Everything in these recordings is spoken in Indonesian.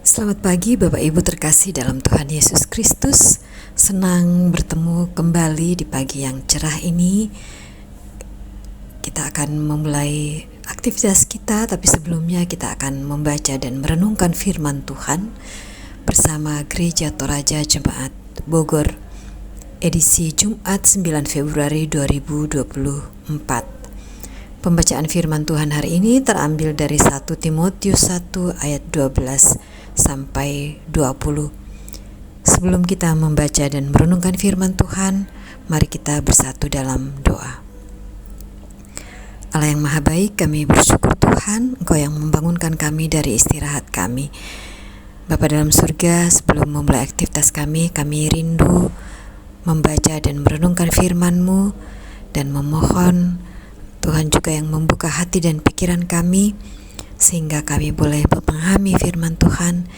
Selamat pagi Bapak Ibu terkasih dalam Tuhan Yesus Kristus. Senang bertemu kembali di pagi yang cerah ini. Kita akan memulai aktivitas kita, tapi sebelumnya kita akan membaca dan merenungkan firman Tuhan bersama Gereja Toraja Jemaat Bogor, edisi Jumat 9 Februari 2024. Pembacaan firman Tuhan hari ini terambil dari 1 Timotius 1 ayat 12 sampai 20. Sebelum kita membaca dan merenungkan firman Tuhan, mari kita bersatu dalam doa. Allah yang Maha Baik, kami bersyukur Tuhan, Engkau yang membangunkan kami dari istirahat kami. Bapa dalam surga, sebelum memulai aktivitas kami rindu membaca dan merenungkan firman-Mu dan memohon Tuhan juga yang membuka hati dan pikiran kami, sehingga kami boleh memahami firman Tuhan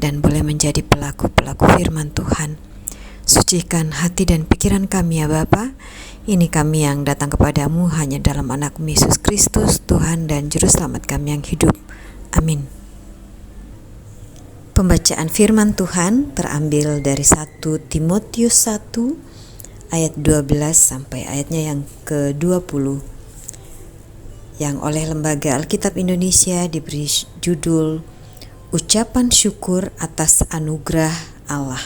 dan boleh menjadi pelaku-pelaku firman Tuhan. Sucikan hati dan pikiran kami ya Bapa. Ini kami yang datang kepadamu hanya dalam anak-Mu Yesus Kristus, Tuhan dan Juru Selamat kami yang hidup. Amin. Pembacaan firman Tuhan terambil dari 1 Timotius 1 ayat 12 sampai ayatnya yang ke-20. Yang oleh Lembaga Alkitab Indonesia diberi judul Ucapan Syukur Atas Anugerah Allah.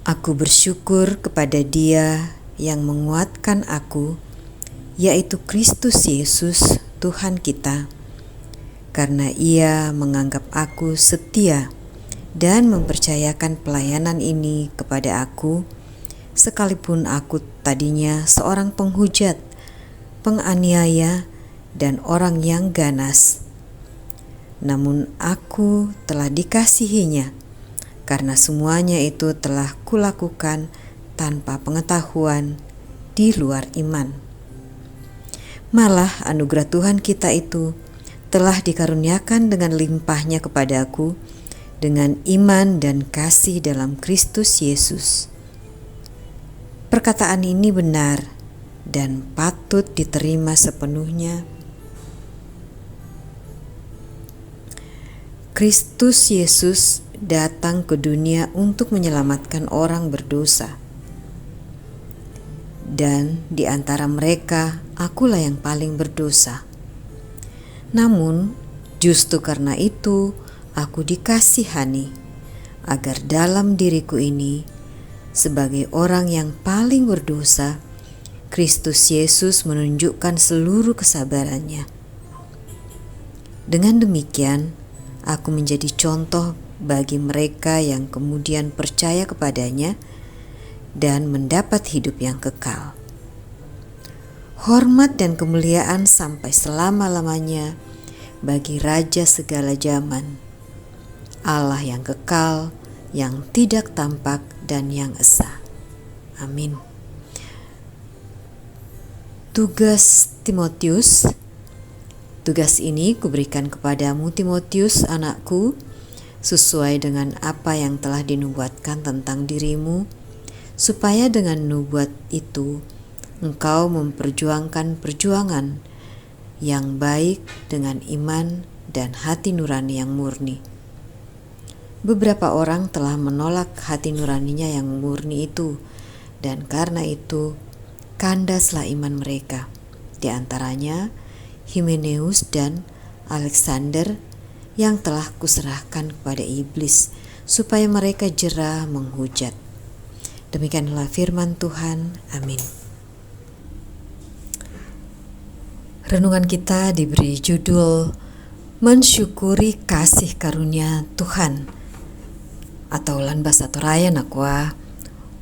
Aku bersyukur kepada Dia yang menguatkan aku, yaitu Kristus Yesus Tuhan kita, karena Ia menganggap aku setia dan mempercayakan pelayanan ini kepada aku, sekalipun aku tadinya seorang penghujat, penganiaya, dan orang yang ganas. Namun aku telah dikasihinya, karena semuanya itu telah kulakukan tanpa pengetahuan di luar iman. Malah anugerah Tuhan kita itu telah dikaruniakan dengan limpahnya kepadaku dengan iman dan kasih dalam Kristus Yesus. Perkataan ini benar dan patut diterima sepenuhnya. Kristus Yesus datang ke dunia untuk menyelamatkan orang berdosa. Dan di antara mereka, akulah yang paling berdosa. Namun, justru karena itu, aku dikasihani, agar dalam diriku ini, sebagai orang yang paling berdosa, Kristus Yesus menunjukkan seluruh kesabarannya. Dengan demikian, aku menjadi contoh bagi mereka yang kemudian percaya kepadanya dan mendapat hidup yang kekal. Hormat dan kemuliaan sampai selama-lamanya bagi Raja segala zaman, Allah yang kekal, yang tidak tampak dan yang esa. Amin. Tugas Timotius. Tugas ini kuberikan kepadamu Timotius, anakku, sesuai dengan apa yang telah dinubuatkan tentang dirimu, supaya dengan nubuat itu engkau memperjuangkan perjuangan yang baik dengan iman dan hati nurani yang murni. Beberapa orang telah menolak hati nuraninya yang murni itu, dan karena itu kandaslah iman mereka. Di antaranya Himeneus dan Alexander yang telah kuserahkan kepada iblis, supaya mereka jera menghujat. Demikianlah firman Tuhan. Amin. Renungan kita diberi judul Mensyukuri Kasih Karunia Tuhan, atau lan basa Toraya nakwa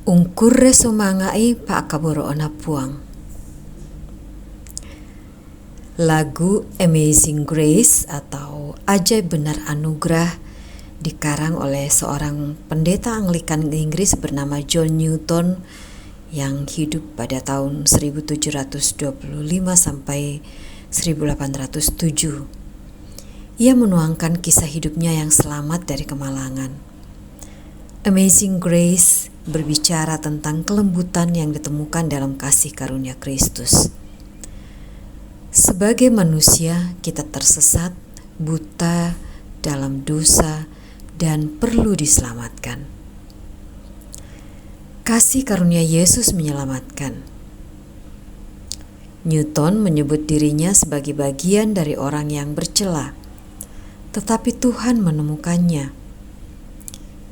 ungkurre somangai paakaboro ona puang. Lagu Amazing Grace atau Ajaib Benar Anugerah dikarang oleh seorang pendeta Anglikan Inggris bernama John Newton yang hidup pada tahun 1725 sampai 1807. Ia menuangkan kisah hidupnya yang selamat dari kemalangan. Amazing Grace berbicara tentang kelembutan yang ditemukan dalam kasih karunia Kristus. Sebagai manusia, kita tersesat buta dalam dosa, dan perlu diselamatkan. Kasih karunia Yesus menyelamatkan. Newton menyebut dirinya sebagai bagian dari orang yang bercela, tetapi Tuhan menemukannya.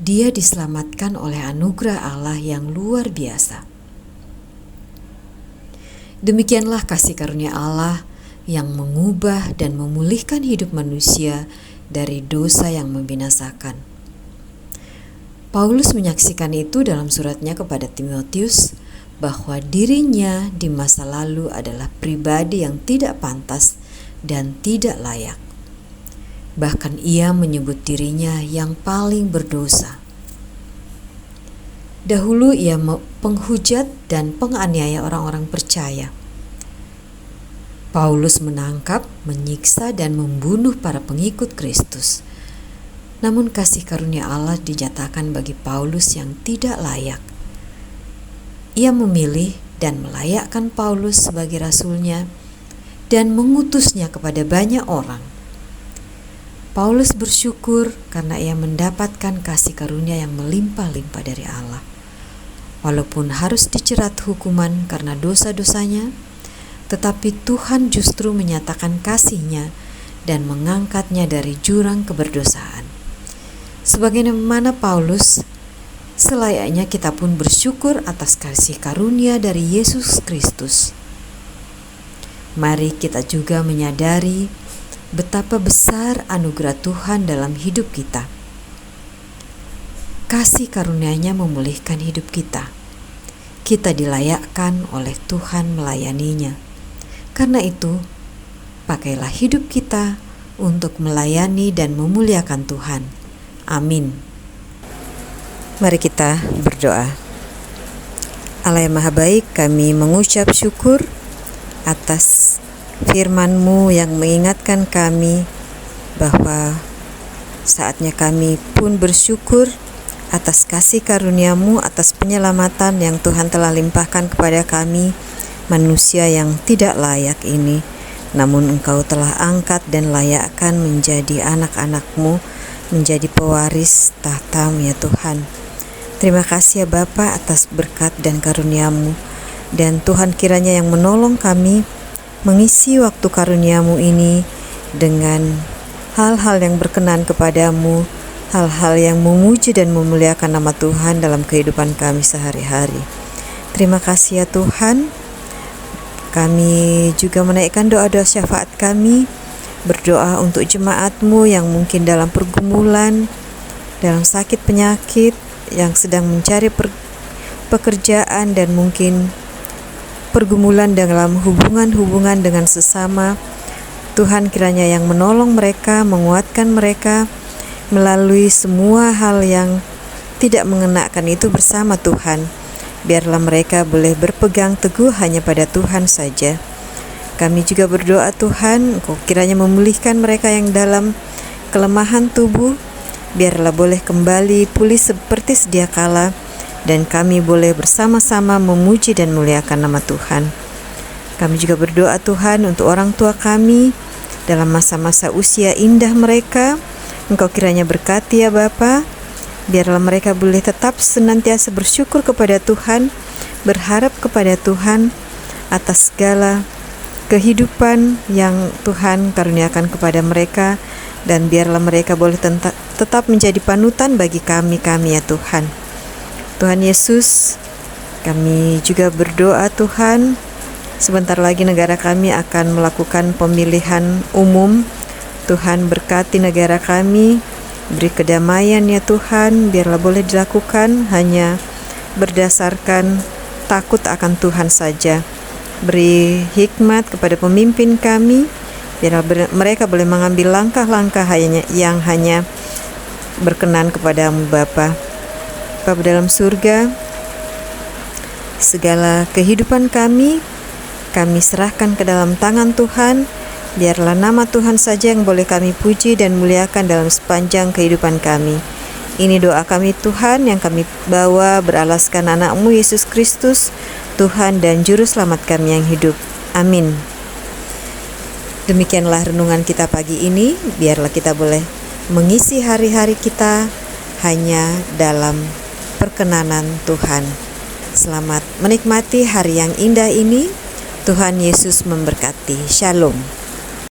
Dia diselamatkan oleh anugerah Allah yang luar biasa. Demikianlah kasih karunia Allah yang mengubah dan memulihkan hidup manusia dari dosa yang membinasakan. Paulus menyaksikan itu dalam suratnya kepada Timotius bahwa dirinya di masa lalu adalah pribadi yang tidak pantas dan tidak layak. Bahkan ia menyebut dirinya yang paling berdosa. Dahulu ia penghujat dan penganiaya orang-orang percaya. Paulus menangkap, menyiksa, dan membunuh para pengikut Kristus. Namun kasih karunia Allah dinyatakan bagi Paulus yang tidak layak. Ia memilih dan melayakkan Paulus sebagai rasulnya dan mengutusnya kepada banyak orang. Paulus bersyukur karena ia mendapatkan kasih karunia yang melimpah-limpah dari Allah. Walaupun harus dicerat hukuman karena dosa-dosanya, tetapi Tuhan justru menyatakan kasih-Nya dan mengangkatnya dari jurang keberdosaan. Sebagaimana Paulus, selayaknya kita pun bersyukur atas kasih karunia dari Yesus Kristus. Mari kita juga menyadari betapa besar anugerah Tuhan dalam hidup kita. Kasih karunia-Nya memulihkan hidup kita. Kita dilayakkan oleh Tuhan melayaninya. Karena itu, pakailah hidup kita untuk melayani dan memuliakan Tuhan. Amin. Mari kita berdoa. Allah yang Maha Baik, kami mengucap syukur atas firman-Mu yang mengingatkan kami bahwa saatnya kami pun bersyukur atas kasih karunia-Mu, atas penyelamatan yang Tuhan telah limpahkan kepada kami, manusia yang tidak layak ini. Namun Engkau telah angkat dan layakkan menjadi anak-anak-Mu, menjadi pewaris tahta-Mu ya Tuhan. Terima kasih ya Bapa atas berkat dan karunia-Mu. Dan Tuhan kiranya yang menolong kami mengisi waktu karunia-Mu ini dengan hal-hal yang berkenan kepadamu, hal-hal yang memuji dan memuliakan nama Tuhan dalam kehidupan kami sehari-hari. Terima kasih ya Tuhan. Kami juga menaikkan doa-doa syafaat kami, berdoa untuk jemaat-Mu yang mungkin dalam pergumulan, dalam sakit penyakit, yang sedang mencari pekerjaan dan mungkin pergumulan dalam hubungan-hubungan dengan sesama. Tuhan kiranya yang menolong mereka, menguatkan mereka melalui semua hal yang tidak mengenakan itu bersama Tuhan. Biarlah mereka boleh berpegang teguh hanya pada Tuhan saja. Kami juga berdoa Tuhan, Engkau kiranya memulihkan mereka yang dalam kelemahan tubuh. Biarlah boleh kembali pulih seperti sedia kala, dan kami boleh bersama-sama memuji dan memuliakan nama Tuhan. Kami juga berdoa Tuhan untuk orang tua kami dalam masa-masa usia indah mereka. Engkau kiranya berkati ya Bapa. Biarlah mereka boleh tetap senantiasa bersyukur kepada Tuhan, berharap kepada Tuhan atas segala kehidupan yang Tuhan karuniakan kepada mereka, dan biarlah mereka boleh tetap menjadi panutan bagi kami ya Tuhan. Tuhan Yesus, kami juga berdoa Tuhan, sebentar lagi negara kami akan melakukan pemilihan umum. Tuhan berkati negara kami, beri kedamaian ya Tuhan, biarlah boleh dilakukan hanya berdasarkan takut akan Tuhan saja. Beri hikmat kepada pemimpin kami, biarlah mereka boleh mengambil langkah-langkah yang hanya berkenan kepadamu Bapa. Bapa dalam surga, segala kehidupan kami serahkan ke dalam tangan Tuhan. Biarlah nama Tuhan saja yang boleh kami puji dan muliakan dalam sepanjang kehidupan kami. Ini doa kami Tuhan yang kami bawa beralaskan anak-Mu Yesus Kristus, Tuhan dan Juru Selamat kami yang hidup. Amin. Demikianlah renungan kita pagi ini. Biarlah kita boleh mengisi hari-hari kita hanya dalam perkenanan Tuhan. Selamat menikmati hari yang indah ini. Tuhan Yesus memberkati. Shalom.